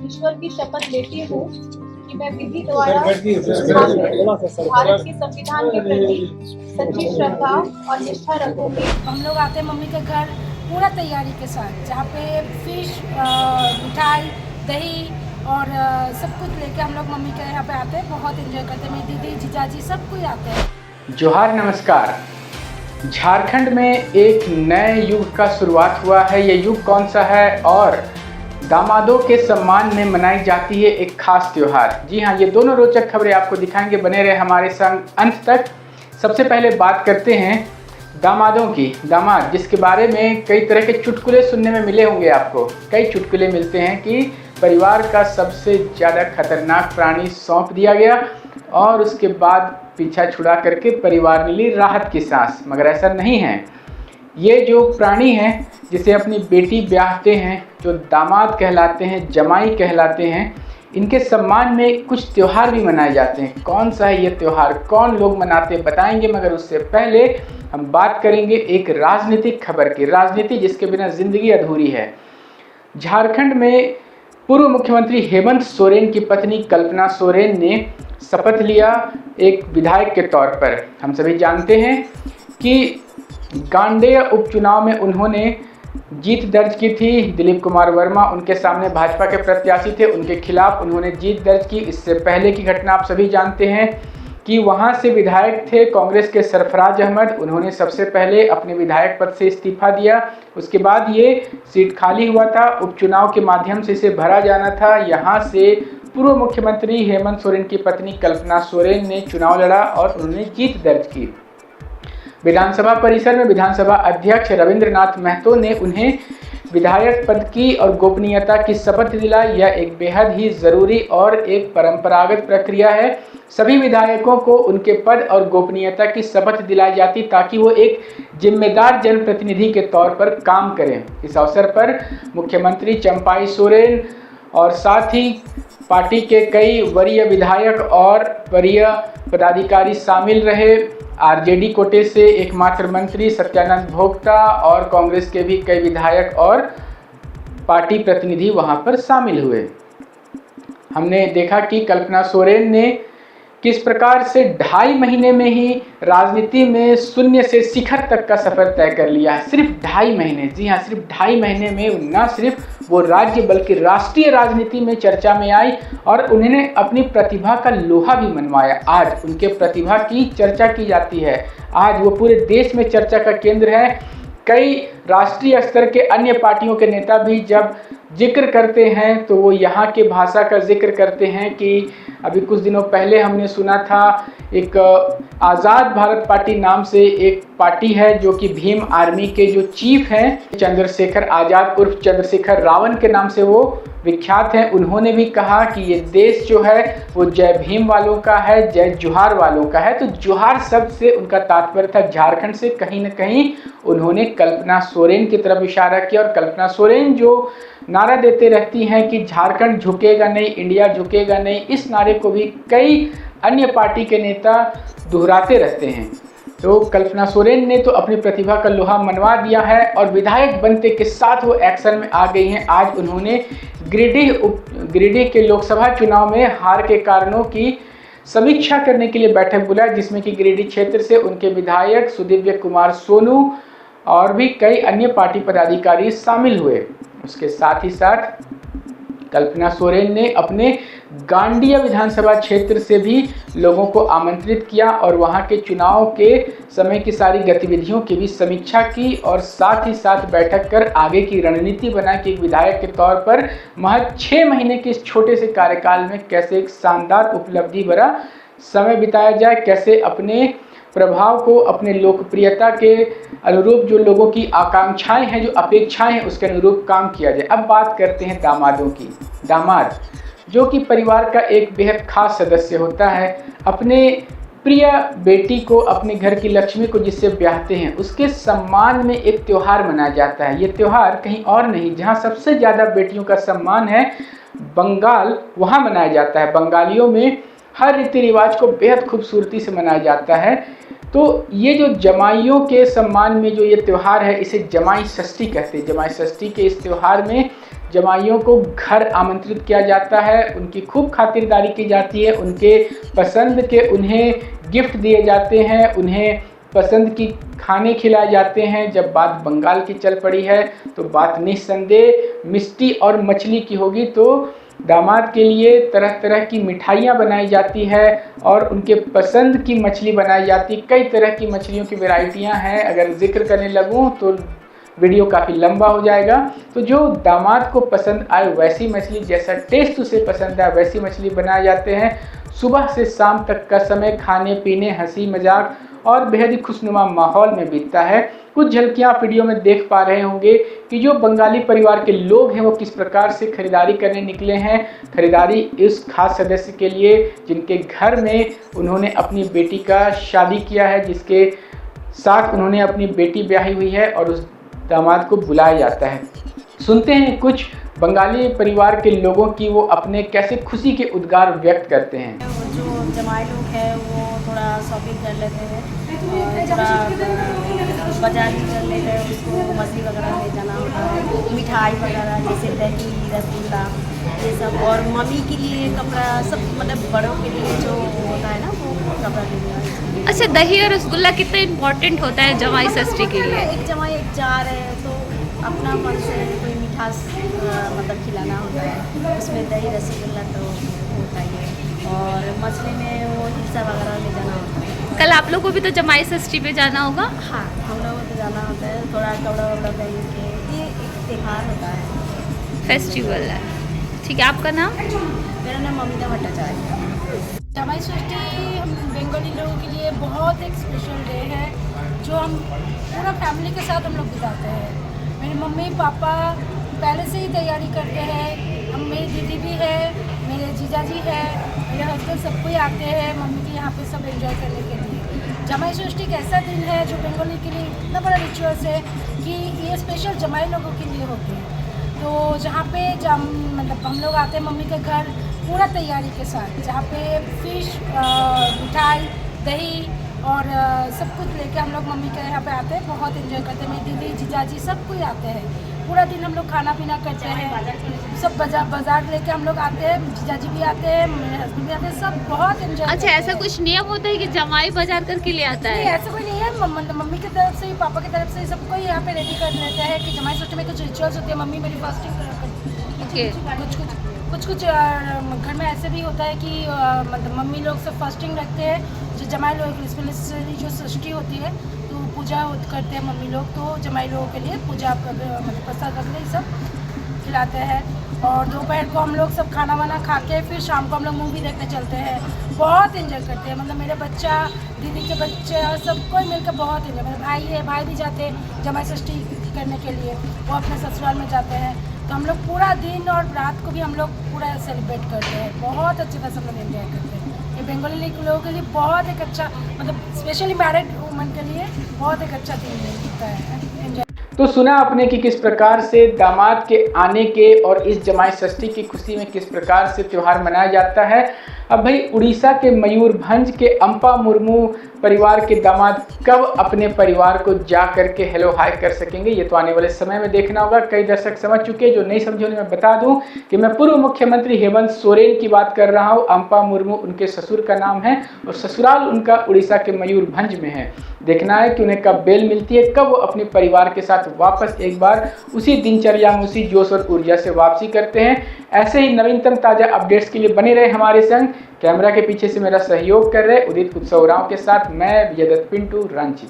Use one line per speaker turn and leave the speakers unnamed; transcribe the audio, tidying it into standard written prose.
ईश्वर की शपथ लेती हूँ कि मैं विधि द्वारा भारत के संविधान के प्रति सच्ची श्रद्धा और निष्ठा रखूंगी।
हम लोग आते हैं मम्मी के घर पूरा तैयारी के साथ, जहाँ पे फिश, मिठाई, दही और सब कुछ लेके हम लोग मम्मी के यहाँ पे आते हैं। बहुत एंजॉय करते हैं। मेरी दीदी, जीजाजी सब कोई आते हैं।
जोहार, नमस्कार। झारखंड में एक नए युग का शुरुआत हुआ है। ये युग कौन सा है और दामादों के सम्मान में मनाई जाती है एक खास त्योहार। जी हाँ, ये दोनों रोचक खबरें आपको दिखाएंगे, बने रहे हमारे संग अंत तक। सबसे पहले बात करते हैं दामादों की। दामाद जिसके बारे में कई तरह के चुटकुले सुनने में मिले होंगे आपको। कई चुटकुले मिलते हैं कि परिवार का सबसे ज़्यादा खतरनाक प्राणी सौंप दिया गया और उसके बाद पीछा छुड़ा करके परिवार ने ली राहत की सांस, मगर ऐसा नहीं है। ये जो प्राणी है जिसे अपनी बेटी ब्याहते हैं, जो दामाद कहलाते हैं, जमाई कहलाते हैं, इनके सम्मान में कुछ त्यौहार भी मनाए जाते हैं। कौन सा है ये त्यौहार, कौन लोग मनाते हैं, बताएंगे। मगर उससे पहले हम बात करेंगे एक राजनीतिक खबर की। राजनीति जिसके बिना जिंदगी अधूरी है। झारखंड में पूर्व मुख्यमंत्री हेमंत सोरेन की पत्नी कल्पना सोरेन ने शपथ लिया एक विधायक के तौर पर। हम सभी जानते हैं कि गांडेय उपचुनाव में उन्होंने जीत दर्ज की थी। दिलीप कुमार वर्मा उनके सामने भाजपा के प्रत्याशी थे, उनके खिलाफ उन्होंने जीत दर्ज की। इससे पहले की घटना आप सभी जानते हैं कि वहां से विधायक थे कांग्रेस के सरफराज अहमद। उन्होंने सबसे पहले अपने विधायक पद से इस्तीफा दिया। उसके बाद ये सीट खाली हुआ था, उपचुनाव के माध्यम से इसे भरा जाना था। यहाँ से पूर्व मुख्यमंत्री हेमंत सोरेन की पत्नी कल्पना सोरेन ने चुनाव लड़ा और उन्होंने जीत दर्ज की। विधानसभा परिसर में विधानसभा अध्यक्ष रविंद्रनाथ महतो ने उन्हें विधायक पद की और गोपनीयता की शपथ दिलाई। यह एक बेहद ही ज़रूरी और एक परंपरागत प्रक्रिया है। सभी विधायकों को उनके पद और गोपनीयता की शपथ दिलाई जाती ताकि वो एक जिम्मेदार जनप्रतिनिधि के तौर पर काम करें। इस अवसर पर मुख्यमंत्री चंपाई सोरेन और साथ ही पार्टी के कई वरीय विधायक और वरीय पदाधिकारी शामिल रहे। आरजेडी कोटे से एकमात्र मंत्री सत्यानंद भोक्ता और कांग्रेस के भी कई विधायक और पार्टी प्रतिनिधि वहां पर शामिल हुए। हमने देखा कि कल्पना सोरेन ने किस प्रकार से 2.5 महीने में ही राजनीति में शून्य से शिखर तक का सफर तय कर लिया है। सिर्फ 2.5 महीने, जी हाँ, सिर्फ 2.5 महीने में न सिर्फ वो राज्य बल्कि राष्ट्रीय राजनीति में चर्चा में आई और उन्होंने अपनी प्रतिभा का लोहा भी मनवाया। आज उनके प्रतिभा की चर्चा की जाती है। आज वो पूरे देश में चर्चा का केंद्र है। कई राष्ट्रीय स्तर के अन्य पार्टियों के नेता भी जब जिक्र करते हैं तो वो यहाँ के भाषा का जिक्र करते हैं कि अभी कुछ दिनों पहले हमने सुना था एक आज़ाद भारत पार्टी नाम से एक पार्टी है जो कि भीम आर्मी के जो चीफ हैं चंद्रशेखर आज़ाद उर्फ चंद्रशेखर रावण के नाम से वो विख्यात हैं। उन्होंने भी कहा कि ये देश जो है वो जय भीम वालों का है, जय जोहार वालों का है। तो जोहार शब्द से उनका तात्पर्य था झारखंड से कहीं न कहीं उन्होंने कल्पना सोरेन की तरफ इशारा किया। और कल्पना सोरेन जो नारा देते रहती हैं कि झारखंड झुकेगा नहीं, इंडिया झुकेगा नहीं, इस नारे को भी कई अन्य पार्टी के नेता दोहराते रहते हैं। तो कल्पना सोरेन ने तो अपनी प्रतिभा का लोहा मनवा दिया है और विधायक बनते के साथ वो एक्शन में आ गई हैं। आज उन्होंने गिरिडीह के लोकसभा चुनाव में हार के कारणों की समीक्षा करने के लिए बैठक बुलाई, जिसमें कि गिरिडीह क्षेत्र से उनके विधायक सुदिव्य कुमार सोनू और भी कई अन्य पार्टी पदाधिकारी शामिल हुए। उसके साथ ही साथ कल्पना सोरेन ने अपने गांडिया विधानसभा क्षेत्र से भी लोगों को आमंत्रित किया और वहां के चुनाव के समय की सारी गतिविधियों की भी समीक्षा की और साथ ही साथ बैठक कर आगे की रणनीति बना कि एक विधायक के तौर पर महज 6 महीने के इस छोटे से कार्यकाल में कैसे एक शानदार उपलब्धि भरा समय बिताया जाए, कैसे अपने प्रभाव को, अपने लोकप्रियता के अनुरूप जो लोगों की आकांक्षाएं हैं, जो अपेक्षाएं हैं, उसके अनुरूप काम किया जाए। अब बात करते हैं दामादों की। दामाद जो कि परिवार का एक बेहद खास सदस्य होता है, अपने प्रिय बेटी को, अपने घर की लक्ष्मी को जिससे ब्याहते हैं, उसके सम्मान में एक त्यौहार मनाया जाता है। ये त्यौहार कहीं और नहीं, जहाँ सबसे ज़्यादा बेटियों का सम्मान है बंगाल, वहाँ मनाया जाता है। बंगालियों में हर रीति रिवाज को बेहद खूबसूरती से मनाया जाता है। तो ये जो जमाइयों के सम्मान में जो ये त्यौहार है, इसे जमाई षष्ठी कहते हैं। जमाई षष्ठी के इस त्यौहार में जमाइयों को घर आमंत्रित किया जाता है, उनकी खूब खातिरदारी की जाती है, उनके पसंद के उन्हें गिफ्ट दिए जाते हैं, उन्हें पसंद की खाने खिलाए जाते हैं। जब बात बंगाल की चल पड़ी है तो बात निस्संदेह मिष्टी और मछली की होगी। तो दामाद के लिए तरह तरह की मिठाइयाँ बनाई जाती है और उनके पसंद की मछली बनाई जाती। कई तरह की मछलियों की वैरायटियाँ हैं, अगर जिक्र करने लगूँ तो वीडियो काफ़ी लंबा हो जाएगा। तो जो दामाद को पसंद आए वैसी मछली, जैसा टेस्ट उसे पसंद आए वैसी मछली बनाए जाते हैं। सुबह से शाम तक का समय खाने पीने, हंसी मजाक और बेहद ही खुशनुमा माहौल में बीतता है। कुछ झलकियाँ आप वीडियो में देख पा रहे होंगे कि जो बंगाली परिवार के लोग हैं वो किस प्रकार से खरीदारी करने निकले हैं। खरीदारी इस खास सदस्य के लिए जिनके घर में उन्होंने अपनी बेटी का शादी किया है, जिसके साथ उन्होंने अपनी बेटी ब्याही हुई है और उस दामाद को बुलाया जाता है। सुनते हैं कुछ बंगाली परिवार के लोगों की वो अपने कैसे खुशी के उद्गार व्यक्त करते हैं।
जो जमाई लोग हैं वो थोड़ा शॉपिंग कर लेते हैं और थोड़ा बाजार भी कर लेते हैं, उसको मछली वगैरह ले जाना होता है, मिठाई वगैरह जैसे दही, रसगुल्ला ये सब, और मम्मी के लिए कपड़ा सब, मतलब बड़ों के लिए जो होता है ना वो कपड़ा ले लेना।
अच्छा, दही और रसगुल्ला कितना इम्पोर्टेंट होता है जमाई षष्ठी के लिए?
एक जमाई एक जा रहे हैं तो अपना मन से कोई मिठास मतलब खिलाना होता है, उसमें दही रसगुल्ला तो होता ही है, और मछली में वो हिस्सा वगैरह ले जाना होता है।
कल आप लोग को भी तो जमाई षष्ठी पे जाना होगा?
हाँ, हम लोगों को तो जाना होता है, थोड़ा कपड़ा वपड़ा पहन के, ये एक त्यौहार होता है,
फेस्टिवल है। ठीक है, आपका नाम?
मेरा नाम ममिता भट्टाचार्य।
जमाई षष्ठी हम बंगाली लोगों के लिए बहुत एक स्पेशल डे है जो हम पूरा फैमिली के साथ हम लोग बिताते हैं। मेरे मम्मी पापा पहले से ही तैयारी करते हैं, हम मेरी दीदी भी है, मेरे जीजा जी है, मेरे हस्बैंड सब कोई आते हैं मम्मी के यहाँ पे सब एंजॉय करने के लिए। जमाई षष्ठी एक ऐसा दिन है जो बंगाली के लिए इतना बड़ा रिचुअल्स है कि ये स्पेशल जमाई लोगों के लिए होते हैं। तो जहाँ पे मतलब हम लोग आते हैं मम्मी के घर पूरा तैयारी के साथ, जहाँ पे फिश, मिठाई, दही और सब कुछ लेके हम लोग मम्मी के यहाँ पे आते हैं, बहुत एंजॉय करते हैं। मेरी दीदी जीजाजी सब कोई आते हैं, पूरा दिन हम लोग खाना पीना करते हैं, सब बाजार लेके हम लोग आते हैं, जीजाजी भी आते हैं, मेरे हस्बैंड भी आते हैं, सब बहुत एंजॉय।
अच्छा, ऐसा कुछ नियम होता है कि जमाई बाजार करके ले आता है?
नहीं, ऐसा कोई नहीं है। मम्मी की तरफ से ही, पापा की तरफ से ही सबको यहाँ पे रेडी कर लेते हैं कि जमाई षष्ठी में कुछ रिचुअल्स होते हैं। मम्मी मेरी फास्टिंग
ओके।
कुछ घर में ऐसे भी होता है कि मतलब मम्मी लोग सब फास्टिंग रखते हैं, जो जमाई लोग स्पेशली जो षष्ठी होती है तो पूजा करते हैं मम्मी लोग, तो जमाई लोगों के लिए पूजा मतलब प्रसाद वगैरह सब खिलाते हैं। और दोपहर को हम लोग सब खाना वाना खा के फिर शाम को हम लोग मूवी देखने चलते हैं, बहुत एंजॉय करते हैं। मतलब मेरे बच्चा, दीदी के बच्चे और सब कोई मिलकर बहुत एंजॉय। मेरे भाई है, भाई भी जाते हैं जमाई षष्ठी करने के लिए, वो अपने ससुराल में जाते हैं। तो हम लोग पूरा दिन और रात को भी हम लोग पूरा सेलिब्रेट करते हैं, बहुत अच्छे तरह से हम लोग एंजॉय करते हैं। ये बंगाली लोगों के लिए बहुत एक अच्छा, मतलब स्पेशली मैरिड वुमन के लिए बहुत एक अच्छा दिन होता है एंजॉय।
तो सुना आपने कि किस प्रकार से दामाद के आने के और इस जमाई षष्ठी की खुशी में किस प्रकार से त्यौहार मनाया जाता है। अब भाई उड़ीसा के मयूरभंज के अम्पा मुर्मू परिवार के दामाद कब अपने परिवार को जा करके हेलो हाय कर सकेंगे, ये तो आने वाले समय में देखना होगा। कई दर्शक समझ चुके हैं, जो नहीं समझे उन्हें मैं बता दूं कि मैं पूर्व मुख्यमंत्री हेमंत सोरेन की बात कर रहा हूं। अम्पा मुर्मू उनके ससुर का नाम है और ससुराल उनका उड़ीसा के मयूरभंज में है। देखना है कि उन्हें कब बेल मिलती है, कब वो अपने परिवार के साथ वापस एक बार उसी दिनचर्या में उसी जोश और ऊर्जा से वापसी करते हैं। ऐसे ही नवीनतम ताज़ा अपडेट्स के लिए बने रहे हमारे संग। कैमरा के पीछे से मेरा सहयोग कर रहे उदित उत्सव राव के साथ मैं विजय दत्त पिंटू, रांची।